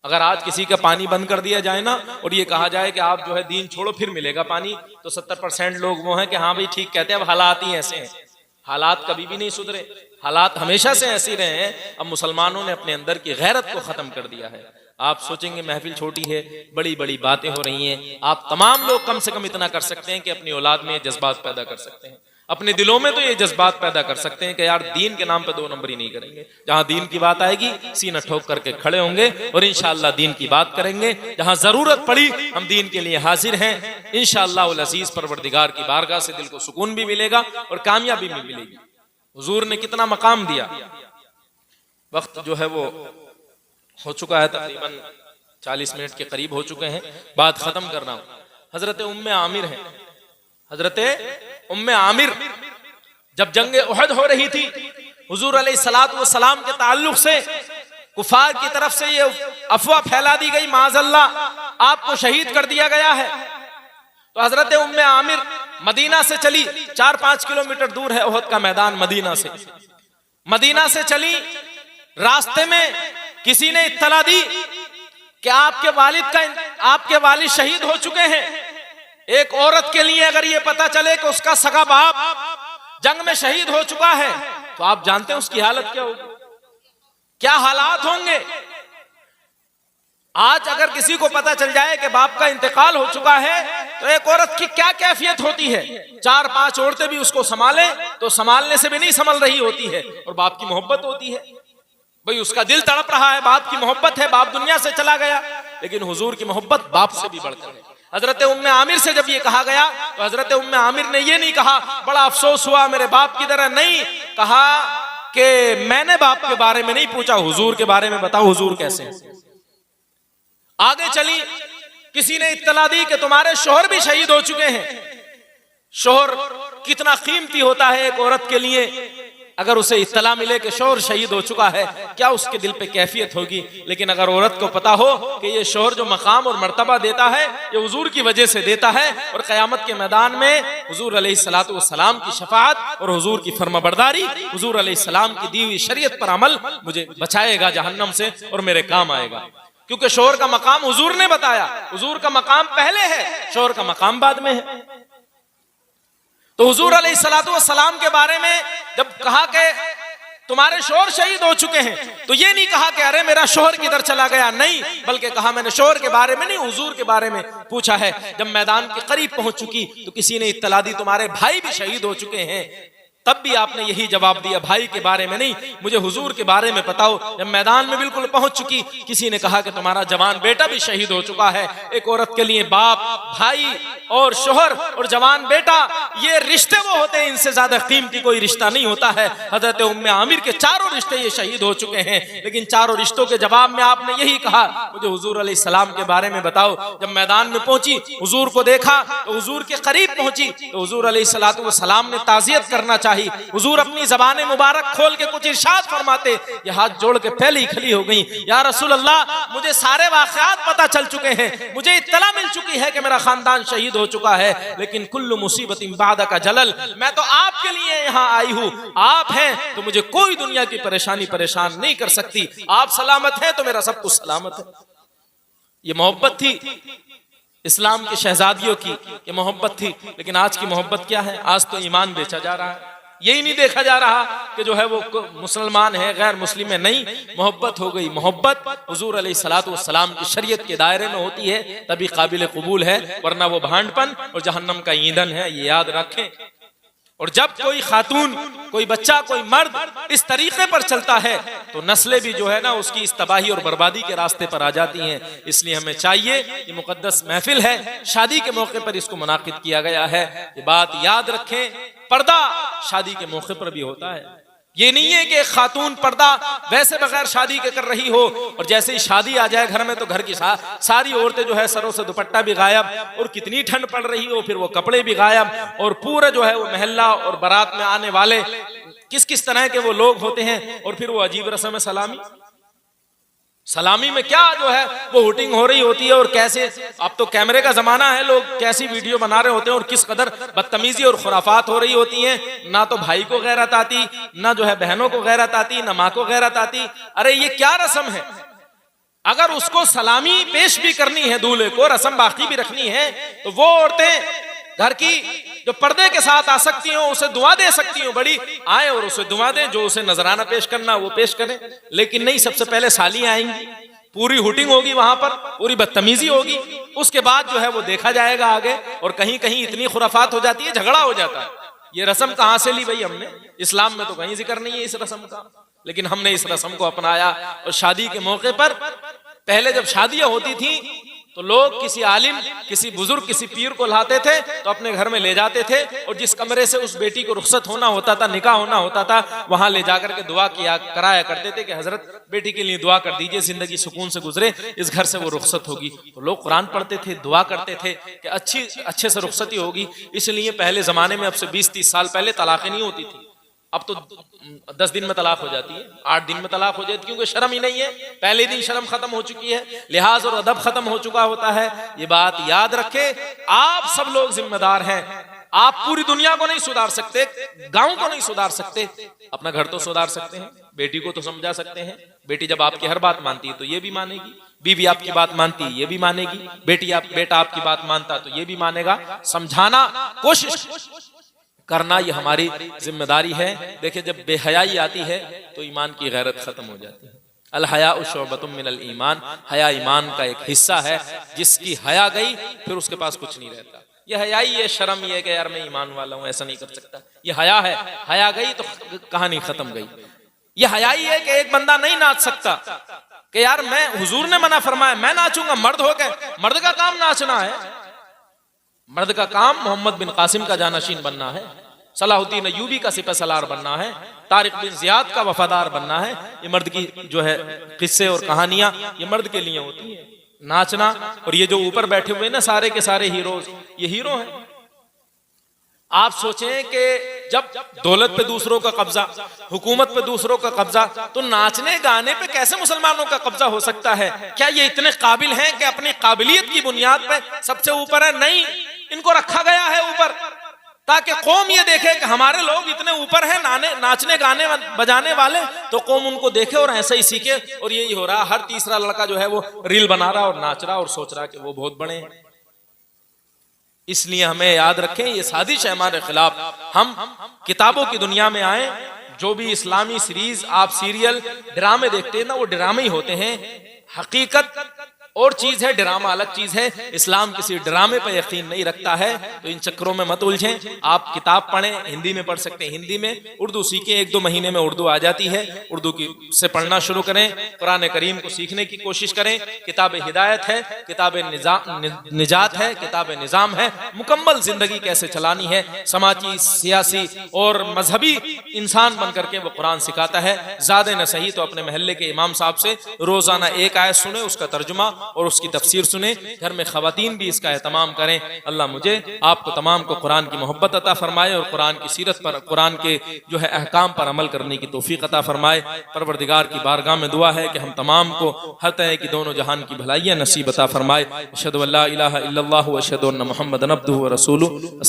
अगर आज किसी का पानी बंद कर दिया जाए ना और ये कहा जाए कि आप जो है दीन छोड़ो फिर मिलेगा पानी, तो 70% लोग वो हैं कि हाँ भाई ठीक कहते हैं, अब हालात ही ऐसे हैं। हालात कभी भी नहीं सुधरे, हालात हमेशा से ऐसे रहे हैं। अब मुसलमानों ने अपने अंदर की गैरत को खत्म कर दिया है। आप सोचेंगे महफिल छोटी है, बड़ी बड़ी बातें हो रही हैं। आप तमाम लोग कम से कम इतना कर सकते हैं कि अपनी औलाद में ये जज्बात पैदा कर सकते हैं, अपने दिलों में तो ये जज्बात पैदा कर सकते हैं कि यार दीन के नाम पे दो नंबरी नहीं करेंगे। जहां दीन की बात आएगी सीना ठोक करके खड़े होंगे और इंशाअल्लाह दीन की बात करेंगे। जहां जरूरत पड़ी हम दीन के लिए हाजिर हैं। इंशाअल्लाह उल अजीज परवरदिगार की बारगाह से दिल को सुकून भी मिलेगा और कामयाबी भी मिलेगी। हुजूर ने कितना मकाम दिया। वक्त जो है वो हो चुका है, तकरीबन 40 मिनट के करीब हो चुके हैं। बात खत्म कर रहा हूं। हजरत उम्मे आमिर है, हजरत उम्मे आमिर जब जंग उहद हो रही थी, हुजूर अलैहिस्सलातु वस्सलाम के ताल्लुक से कुफार की तरफ से ये अफवाह फैला दी गई, माज़अल्लाह आपको शहीद कर दिया गया है। तो हजरत उम्मे आमिर मदीना से चली, 4-5 किलोमीटर दूर है उहद का मैदान मदीना से चली। रास्ते में किसी ने इत्तला दी कि आपके वालिद शहीद हो चुके हैं। एक औरत के लिए अगर ये पता चले कि उसका सगा बाप जंग में शहीद हो चुका है, तो आप जानते हैं उसकी हालत क्या होगी, क्या हालात होंगे। आज अगर किसी को पता चल जाए कि बाप का इंतकाल हो चुका है, तो एक औरत की क्या कैफियत होती है। 4-5 औरतें भी उसको संभाले तो संभालने से भी नहीं संभल रही होती है। और बाप की मोहब्बत होती है, भाई उसका दिल तड़प रहा है, बाप की मोहब्बत है, बाप दुनिया से चला गया, लेकिन हुजूर की मोहब्बत बाप से भी बढ़कर है। हजरत उम्मे आमिर से जब ये कहा गया तो हजरत उम्मे आमिर ने ये नहीं कहा बड़ा अफसोस हुआ मेरे बाप की तरह, नहीं कहा कि मैंने बाप के बारे में नहीं पूछा, हुजूर के बारे में बताओ हुजूर कैसे हैं। आगे चली, किसी ने इत्तला दी कि तुम्हारे शोहर भी शहीद हो चुके हैं। शोहर कितना कीमती होता है एक औरत के लिए। अगर उसे इत्तला मिले कि शोहर शहीद हो चुका है, क्या उसके दिल पे कैफियत होगी। लेकिन अगर औरत को पता हो कि ये शोहर जो मकाम और मर्तबा देता है ये हुजूर की वजह से देता है, और क़यामत के मैदान में हुजूर अलैहिस्सलातु वस्सलाम की शफाअत और हुजूर की फरमाबरदारी, हुजूर अलैहिस्सलाम की दी हुई शरीयत पर अमल मुझे बचाएगा जहन्नम से और मेरे काम आएगा। क्योंकि शोहर का मकाम हुजूर ने बताया, हुजूर का मकाम पहले है, शोहर का मकाम बाद में है। तो हुजूर अलैहिस्सलातु वस्सलाम के बारे में जब कहा कि तुम्हारे शोहर शहीद हो चुके हैं, तो ये नहीं कहा कि अरे मेरा शोहर किधर चला गया, नहीं, बल्कि कहा मैंने शोहर के बारे में नहीं हुजूर के बारे में पूछा है। जब मैदान के करीब पहुंच चुकी तो किसी ने इत्तला दी तुम्हारे भाई भी शहीद हो चुके हैं, तब भी आपने यही जवाब दिया भाई के बारे में नहीं, मुझे हुजूर के बारे में बताओ। जब मैदान में बिल्कुल पहुंच चुकी किसी ने कहा कि तुम्हारा जवान बेटा भी शहीद हो चुका है। एक औरत के लिए बाप, भाई और शोहर और जवान बेटा ये रिश्ते वो होते हैं, इनसे ज्यादा कीमती कोई रिश्ता नहीं होता है। हजरत उम्मे आमिर के चारों रिश्ते ये शहीद हो चुके हैं, लेकिन चारों रिश्तों के जवाब में आपने यही कहा मुझे हुजूर अलैहिस्सलाम के बारे में बताओ। जब मैदान में पहुंची, हुजूर को देखा तो हुजूर के करीब पहुंची तो हुजूर अलैहिस्सलातु वस्सलाम ने ताज़ियत करना चाहिए। हुजूर अपनी ज़बान मुबारक खोल के कुछ इरशाद फरमाते, ये हाथ जोड़ के पहले ही खड़ी हो गई, या रसूल अल्लाह मुझे सारे वाक़यात पता चल चुके हैं, मुझे इत्तला मिल चुकी है कि मेरा खानदान शहीद हो चुका है, लेकिन कुल्लु मुसीबतिन बादा का जलल, मैं तो आपके लिए यहाँ आई हूँ। आप हैं तो मुझे कोई दुनिया की परेशानी परेशान नहीं कर सकती, आप सलामत हैं तो मेरा सब कुछ सलामत है। ये मोहब्बत थी इस्लाम की शहजादियों की, ये मोहब्बत थी। लेकिन आज की मोहब्बत क्या है, आज तो ईमान बेचा जा रहा है। यही नहीं देखा जा रहा कि जो है वो मुसलमान है गैर मुस्लिम है, नहीं, मोहब्बत हो गई। मोहब्बत हुजूर अलैहिस्सलातु वस्सलाम की शरीयत के दायरे में होती है तभी काबिल कबूल है, वरना वो भांडपन और जहन्नम का ईंधन है, ये याद रखें। और जब कोई खातून, कोई बच्चा, कोई मर्द इस तरीके पर चलता है तो नस्लें भी जो है ना उसकी इस तबाही और बर्बादी के रास्ते पर आ जाती हैं। इसलिए हमें चाहिए, ये मुकद्दस महफिल है, शादी के मौके पर इसको मुनाकिद किया गया है, ये बात याद रखें। पर्दा शादी के मौके पर भी होता है, ये नहीं है कि एक खातून पर्दा वैसे बगैर शादी के कर रही हो और जैसे ही शादी आ जाए घर में तो घर की सारी औरतें जो है सरों से दुपट्टा भी गायब, और कितनी ठंड पड़ रही हो फिर वो कपड़े भी गायब, और पूरा जो है वो महल्ला और बारात में आने वाले किस किस तरह के वो लोग होते हैं, और फिर वो अजीब रस्म है सलामी में क्या जो है वो हुटिंग हो रही होती है, और कैसे, अब तो कैमरे का जमाना है, लोग कैसी वीडियो बना रहे होते हैं और किस कदर बदतमीजी और खुराफात हो रही होती हैं। ना तो भाई को गैरत आती, ना जो है बहनों को गैरत आती, ना माँ को गैरत आती। अरे ये क्या रस्म है, अगर उसको सलामी पेश भी करनी है, दूल्हे को रस्म बाकी भी रखनी है, तो वो औरतें घर की जो पर्दे के साथ आ सकती हो, उसे दुआ दे सकती हो, बड़ी आए और उसे दुआ दे, जो उसे नजराना पेश करना वो पेश करें। लेकिन नहीं, सबसे पहले साली आएंगी, पूरी हुटिंग होगी वहां पर, पूरी बदतमीजी होगी, उसके बाद जो है वो देखा जाएगा आगे। और कहीं कहीं इतनी खुराफात हो जाती है, झगड़ा हो जाता है, ये रस्म कहां से ली भाई हमने, इस्लाम में तो कहीं जिक्र नहीं है इस रस्म का, लेकिन हमने इस रस्म को अपनाया। और शादी के मौके पर, पहले जब शादियां होती थी तो लोग किसी आलिम, किसी बुजुर्ग, किसी पीर को लाते थे तो अपने घर में ले जाते थे, और जिस कमरे से उस बेटी को रुखसत होना होता था, निकाह होना होता था, वहां ले जाकर के दुआ कराया करते थे कि हजरत बेटी के लिए दुआ कर दीजिए, जिंदगी सुकून से गुजरे, इस घर से वो रुखसत होगी। तो लोग कुरान पढ़ते थे, दुआ करते थे कि अच्छे से रुखसती होगी। इसलिए पहले जमाने में, अब से 20-30 साल पहले तलाक़ें नहीं होती थी, अब तो 10 दिन में तलाक हो जाती है, 8 दिन में तलाक हो जाती है, क्योंकि शर्म ही नहीं है, पहले दिन शर्म खत्म हो चुकी है, लिहाज और अदब खत्म हो चुका होता है। ये बात याद रखे, आप सब लोग जिम्मेदार हैं। आप पूरी दुनिया को नहीं सुधार सकते, गांव को नहीं सुधार सकते, अपना घर तो सुधार सकते हैं, बेटी को तो समझा सकते हैं। बेटी जब आपकी हर बात मानती है तो ये भी मानेगी, बीवी आपकी बात मानती है ये भी मानेगी, बेटा आपकी बात मानता तो ये भी मानेगा। समझाना, कोशिश करना, ये हमारी जिम्मेदारी है। देखिए, जब बेहयाई आती है तो ईमान की गैरत खत्म हो जाती है। अल हयाउ शुअबतुम मिनल ईमान, हया ईमान का एक हिस्सा है। जिसकी हया गई फिर उसके पास कुछ नहीं रहता। ये हयाई, ये शर्म, ये कि यार मैं ईमान वाला हूं, ऐसा नहीं कर सकता, ये हया है। हया गई तो कहानी खत्म गई। ये हयाई है कि एक बंदा नहीं नाच सकता कि यार मैं, हुजूर ने मना फरमाया, मैं नाचूंगा, मर्द हो गए, मर्द का काम नाचना है, मर्द का काम मोहम्मद बिन कासिम का जानशीन बनना है, सलाहुद्दीन अय्यूबी का सिपह सलार बनना है, तारिक बिन जियाद का वफादार बनना है। ये मर्द की जो है किस्से और कहानियां, ये मर्द के लिए होती है, नाचना। और ये जो ऊपर बैठे हुए ना सारे के सारे हीरोज, ये हीरो हैं। आप सोचें कि जब दौलत पे दूसरों का कब्जा, हुकूमत पे दूसरों का कब्जा, तो नाचने गाने पे कैसे मुसलमानों का कब्जा हो सकता है? क्या ये इतने काबिल हैं कि अपनी काबिलियत की बुनियाद पे सबसे ऊपर है? नहीं, इनको रखा गया है ऊपर ताकि कौम ये देखे कि हमारे लोग इतने ऊपर हैं नाचने गाने बजाने वाले, तो कौम उनको देखे और ऐसे ही सीखे। और यही हो रहा, हर तीसरा लड़का जो है वो रील बना रहा और नाच रहा और सोच रहा कि वो बहुत बड़े हैं। इसलिए हमें याद रखें, ये साजिश है हमारे खिलाफ। हम किताबों की दुनिया में आए, जो भी इस्लामी सीरीज आप सीरियल ड्रामे देखते हैं ना, वो ड्रामे ही होते हैं। हकीकत और चीज है, ड्रामा अलग चीज है। इस्लाम किसी ड्रामे पर यकीन नहीं रखता है, तो इन चक्करों में मत उलझें। आप किताब पढ़ें, हिंदी में पढ़ सकते हैं, हिंदी में, उर्दू सीखें, 1-2 महीने में उर्दू आ जाती है, उर्दू की से पढ़ना शुरू करें, कुरान करीम को सीखने की कोशिश करें। किताब हिदायत है, किताब निजात है, किताब निजाम है, मुकम्मल जिंदगी कैसे चलानी है, समाजी, सियासी और मजहबी इंसान बन करके वो कुरान सिखाता है। ज़्यादा न सही तो अपने महल्ले के इमाम साहब से रोजाना एक आयत सुने, उसका तर्जुमा और उसकी तफसीर सुने। घर में खवातीन भी इसका एहतमाम करें। अल्लाह मुझे आपको तमाम को कुरान की मोहब्बत अता फरमाए और कुरान की सीरत पर, कुरान के जो है अहकाम पर अमल करने की तौफीक अता फरमाए। परवरदिगार की बारगाह में दुआ है कि हम तमाम को हर तरह की दोनों जहान की भलाइयाँ नसीब अता फरमाए। अशहदु अल्ला इलाहा इल्लल्लाहु व अशहदु अन्ना मुहम्मदन अब्दुहु व रसूलुहु।